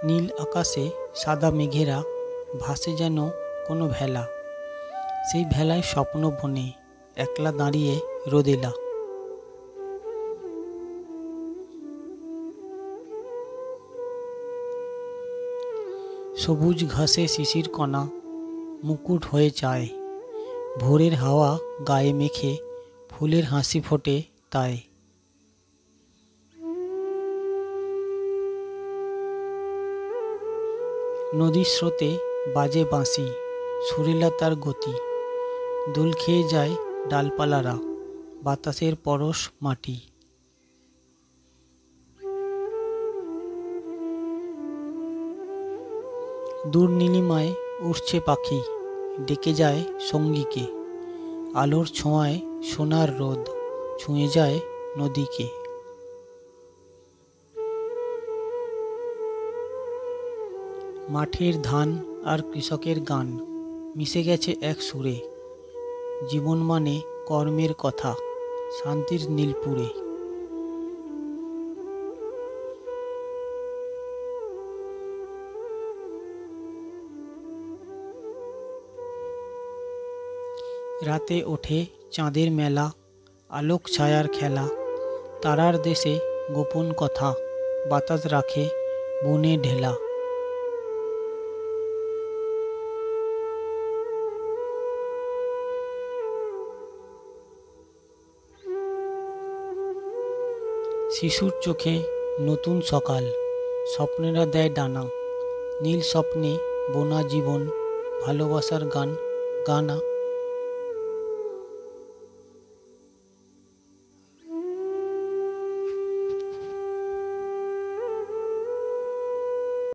নীল আকাশে সাদা মেঘেরা ভাসে যেন কোনো ভেলা, সেই ভেলায় স্বপ্ন বনে একলা দাঁড়িয়ে রোদেলা। সবুজ ঘাসে শিশির কণা মুকুট হয়ে যায়, ভোরের হাওয়া গায়ে মেখে ফুলের হাসি ফোটে তাই। নদীর স্রোতে বাজে বাঁশি, সুরেলা তার গতি, দোল খেয়ে যায় ডালপালারা, বাতাসের পরশ মাটি। দূর নীলিমায় উড়ছে পাখি, ডেকে যায় সঙ্গীকে, আলোর ছোঁয়ায় সোনার রোদ ছুঁয়ে যায় নদীকে। মাঠের ধান আর কৃষকের গান মিশে গেছে এক সুরে, জীবন মানে কর্মের কথা শান্তির নীলপুরে। রাতে ওঠে চাঁদের মেলা, আলোক ছায়ার খেলা, তারার দেশে গোপন কথা বাতাস রাখে বনে ঢেলা। শিশুর চোখে নতুন সকাল, স্বপ্নেরা দেয় ডানা, নীল স্বপ্নে বোনা জীবন, ভালোবাসার গান গানা